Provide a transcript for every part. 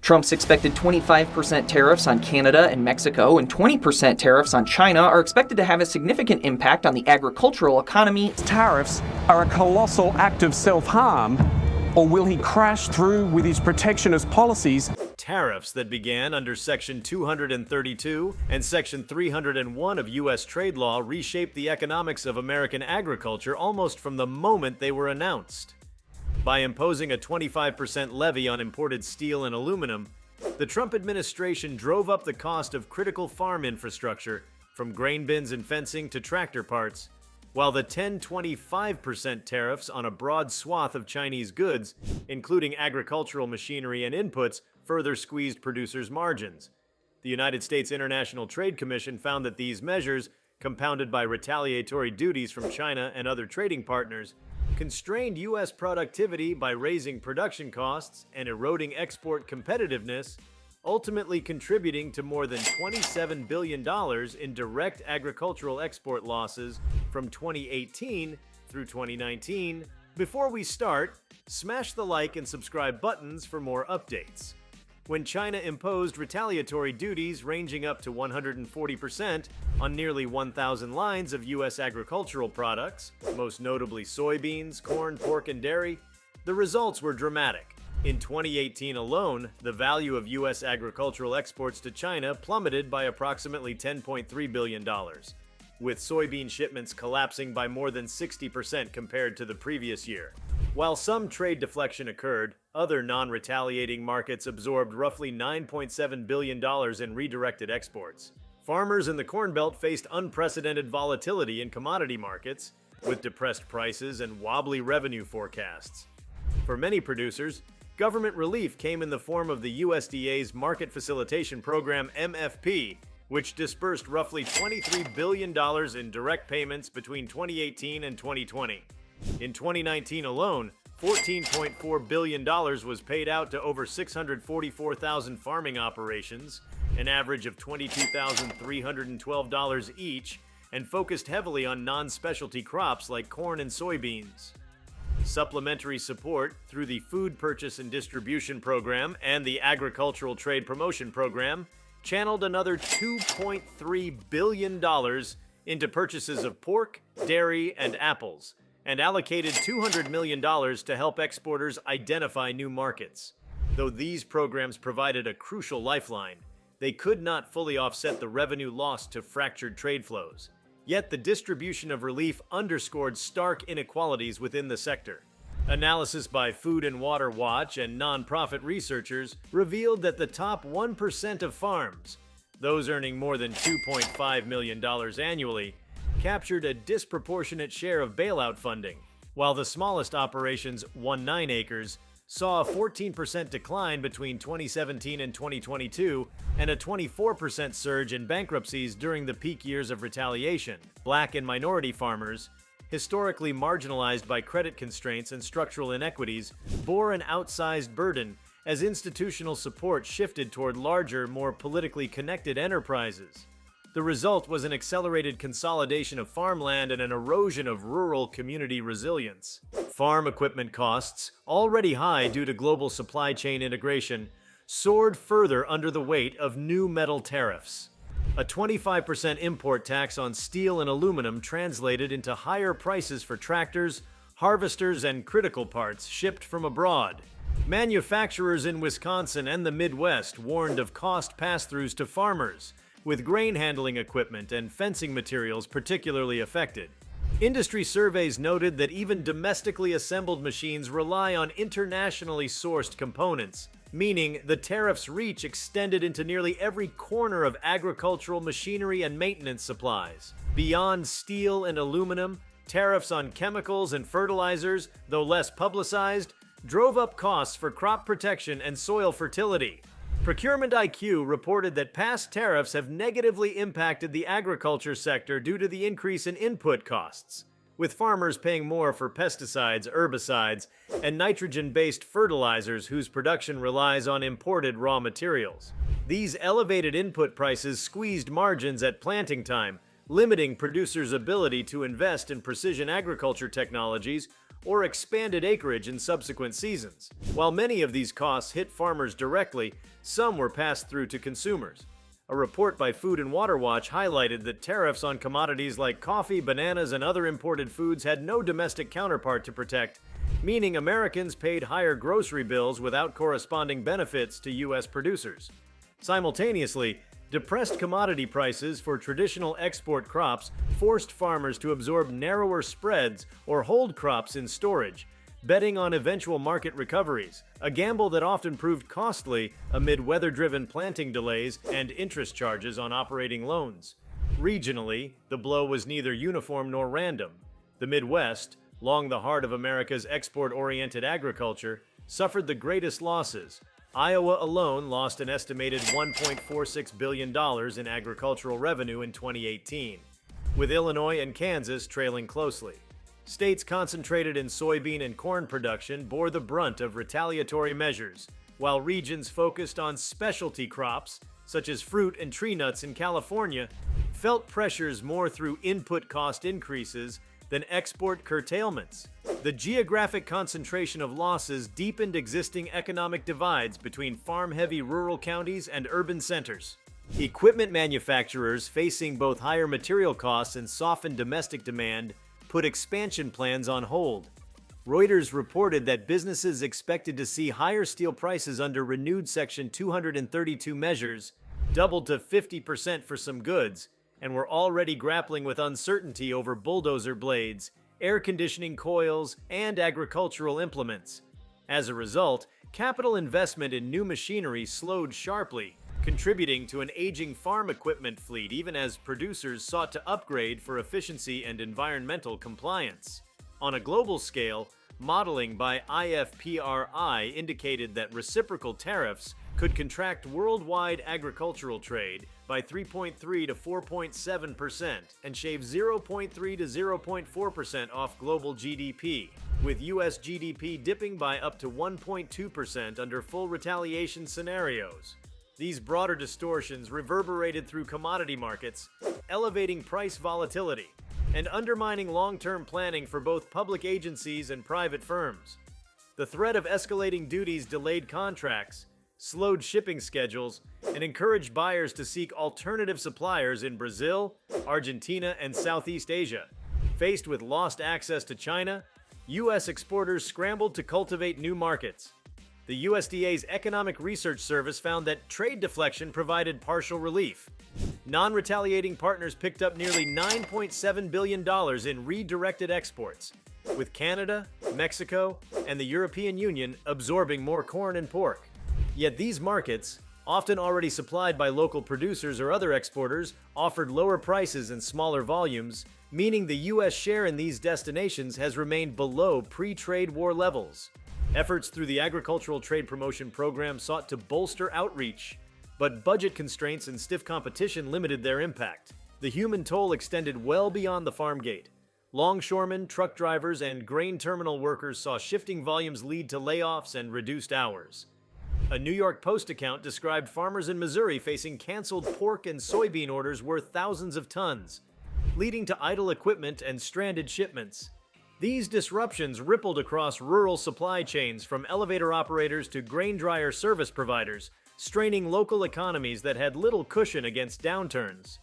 Trump's expected 25% tariffs on Canada and Mexico and 20% tariffs on China are expected to have a significant impact on the agricultural economy. Tariffs are a colossal act of self-harm, or will he crash through with his protectionist policies? Tariffs that began under Section 232 and Section 301 of U.S. trade law reshaped the economics of American agriculture almost from the moment they were announced. By imposing a 25% levy on imported steel and aluminum, the Trump administration drove up the cost of critical farm infrastructure, from grain bins and fencing to tractor parts, while the 10-25% tariffs on a broad swath of Chinese goods, including agricultural machinery and inputs, further squeezed producers' margins. The United States International Trade Commission found that these measures, compounded by retaliatory duties from China and other trading partners, constrained U.S. productivity by raising production costs and eroding export competitiveness, ultimately contributing to more than $27 billion in direct agricultural export losses from 2018 through 2019. Before we start, smash the like and subscribe buttons for more updates. When China imposed retaliatory duties ranging up to 140% on nearly 1,000 lines of U.S. agricultural products, most notably soybeans, corn, pork, and dairy, the results were dramatic. In 2018 alone, the value of U.S. agricultural exports to China plummeted by approximately $10.3 billion, with soybean shipments collapsing by more than 60% compared to the previous year. While some trade deflection occurred, other non-retaliating markets absorbed roughly $9.7 billion in redirected exports. Farmers in the Corn Belt faced unprecedented volatility in commodity markets, with depressed prices and wobbly revenue forecasts. For many producers, government relief came in the form of the USDA's Market Facilitation Program (MFP), which disbursed roughly $23 billion in direct payments between 2018 and 2020. In 2019 alone, $14.4 billion was paid out to over 644,000 farming operations, an average of $22,312 each, and focused heavily on non-specialty crops like corn and soybeans. Supplementary support through the Food Purchase and Distribution Program and the Agricultural Trade Promotion Program channeled another $2.3 billion into purchases of pork, dairy, and apples, and allocated $200 million to help exporters identify new markets. Though these programs provided a crucial lifeline, they could not fully offset the revenue lost to fractured trade flows. Yet the distribution of relief underscored stark inequalities within the sector. Analysis by Food and Water Watch and nonprofit researchers revealed that the top 1% of farms, those earning more than $2.5 million annually, captured a disproportionate share of bailout funding, while the smallest operations, 1.9 acres, saw a 14% decline between 2017 and 2022 and a 24% surge in bankruptcies during the peak years of retaliation. Black and minority farmers, historically marginalized by credit constraints and structural inequities, bore an outsized burden as institutional support shifted toward larger, more politically connected enterprises. The result was an accelerated consolidation of farmland and an erosion of rural community resilience. Farm equipment costs, already high due to global supply chain integration, soared further under the weight of new metal tariffs. A 25% import tax on steel and aluminum translated into higher prices for tractors, harvesters, and critical parts shipped from abroad. Manufacturers in Wisconsin and the Midwest warned of cost pass-throughs to farmers, with grain handling equipment and fencing materials particularly affected. Industry surveys noted that even domestically assembled machines rely on internationally sourced components, meaning the tariffs' reach extended into nearly every corner of agricultural machinery and maintenance supplies. Beyond steel and aluminum, tariffs on chemicals and fertilizers, though less publicized, drove up costs for crop protection and soil fertility. Procurement IQ reported that past tariffs have negatively impacted the agriculture sector due to the increase in input costs, with farmers paying more for pesticides, herbicides, and nitrogen-based fertilizers whose production relies on imported raw materials. These elevated input prices squeezed margins at planting time, limiting producers' ability to invest in precision agriculture technologies or expanded acreage in subsequent seasons. While many of these costs hit farmers directly, some were passed through to consumers. A report by Food and Water Watch highlighted that tariffs on commodities like coffee, bananas, and other imported foods had no domestic counterpart to protect, meaning Americans paid higher grocery bills without corresponding benefits to U.S. producers. Simultaneously, depressed commodity prices for traditional export crops forced farmers to absorb narrower spreads or hold crops in storage, betting on eventual market recoveries, a gamble that often proved costly amid weather-driven planting delays and interest charges on operating loans. Regionally, the blow was neither uniform nor random. The Midwest, long the heart of America's export-oriented agriculture, suffered the greatest losses. Iowa alone lost an estimated $1.46 billion in agricultural revenue in 2018, with Illinois and Kansas trailing closely. States concentrated in soybean and corn production bore the brunt of retaliatory measures, while regions focused on specialty crops, such as fruit and tree nuts in California, felt pressures more through input cost increases than export curtailments. The geographic concentration of losses deepened existing economic divides between farm-heavy rural counties and urban centers. Equipment manufacturers, facing both higher material costs and softened domestic demand, put expansion plans on hold. Reuters reported that businesses expected to see higher steel prices under renewed Section 232 measures, doubled to 50% for some goods, and were already grappling with uncertainty over bulldozer blades, air conditioning coils, and agricultural implements. As a result, capital investment in new machinery slowed sharply, contributing to an aging farm equipment fleet even as producers sought to upgrade for efficiency and environmental compliance. On a global scale, modeling by IFPRI indicated that reciprocal tariffs could contract worldwide agricultural trade by 3.3 to 4.7% and shave 0.3 to 0.4% off global GDP, with US GDP dipping by up to 1.2% under full retaliation scenarios. These broader distortions reverberated through commodity markets, elevating price volatility and undermining long-term planning for both public agencies and private firms. The threat of escalating duties delayed contracts, slowed shipping schedules, and encouraged buyers to seek alternative suppliers in Brazil, Argentina, and Southeast Asia. Faced with lost access to China, U.S. exporters scrambled to cultivate new markets. The USDA's Economic Research Service found that trade deflection provided partial relief. Non-retaliating partners picked up nearly $9.7 billion in redirected exports, with Canada, Mexico, and the European Union absorbing more corn and pork. Yet these markets, often already supplied by local producers or other exporters, offered lower prices and smaller volumes, meaning the U.S. share in these destinations has remained below pre-trade war levels. Efforts through the Agricultural Trade Promotion Program sought to bolster outreach, but budget constraints and stiff competition limited their impact. The human toll extended well beyond the farm gate. Longshoremen, truck drivers, and grain terminal workers saw shifting volumes lead to layoffs and reduced hours. A New York Post account described farmers in Missouri facing canceled pork and soybean orders worth thousands of tons, leading to idle equipment and stranded shipments. These disruptions rippled across rural supply chains from elevator operators to grain dryer service providers, straining local economies that had little cushion against downturns.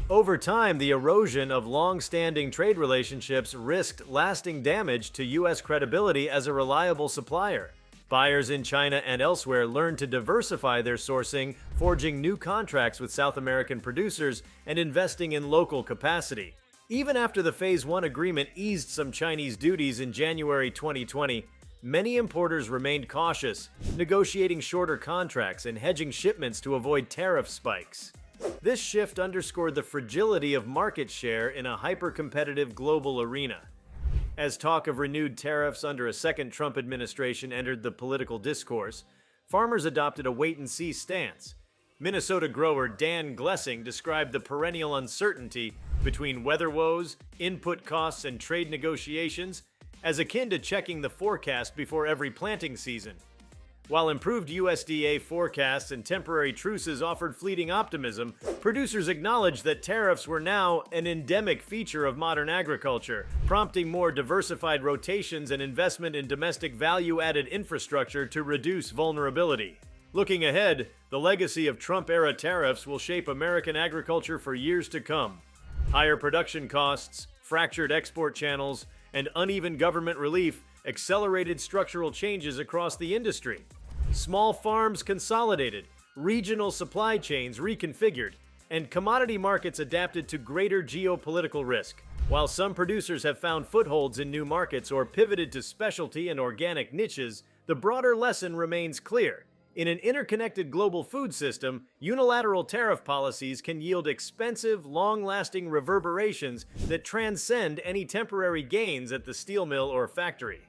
Over time, the erosion of long-standing trade relationships risked lasting damage to U.S. credibility as a reliable supplier. Buyers in China and elsewhere learned to diversify their sourcing, forging new contracts with South American producers and investing in local capacity. Even after the Phase 1 agreement eased some Chinese duties in January 2020, many importers remained cautious, negotiating shorter contracts and hedging shipments to avoid tariff spikes. This shift underscored the fragility of market share in a hyper-competitive global arena. As talk of renewed tariffs under a second Trump administration entered the political discourse, farmers adopted a wait-and-see stance. Minnesota grower Dan Glessing described the perennial uncertainty between weather woes, input costs, and trade negotiations as akin to checking the forecast before every planting season. While improved USDA forecasts and temporary truces offered fleeting optimism, producers acknowledged that tariffs were now an endemic feature of modern agriculture, prompting more diversified rotations and investment in domestic value-added infrastructure to reduce vulnerability. Looking ahead, the legacy of Trump-era tariffs will shape American agriculture for years to come. Higher production costs, fractured export channels, and uneven government relief accelerated structural changes across the industry. Small farms consolidated, regional supply chains reconfigured, and commodity markets adapted to greater geopolitical risk. While some producers have found footholds in new markets or pivoted to specialty and organic niches, the broader lesson remains clear. In an interconnected global food system, unilateral tariff policies can yield expensive, long-lasting reverberations that transcend any temporary gains at the steel mill or factory.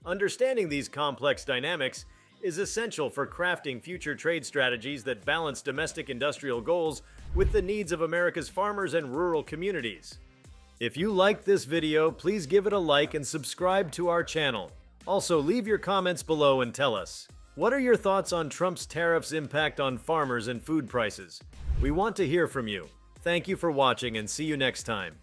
Understanding these complex dynamics is essential for crafting future trade strategies that balance domestic industrial goals with the needs of America's farmers and rural communities. If you liked this video, please give it a like and subscribe to our channel. Also, leave your comments below and tell us, what are your thoughts on Trump's tariffs' impact on farmers and food prices? We want to hear from you. Thank you for watching and see you next time.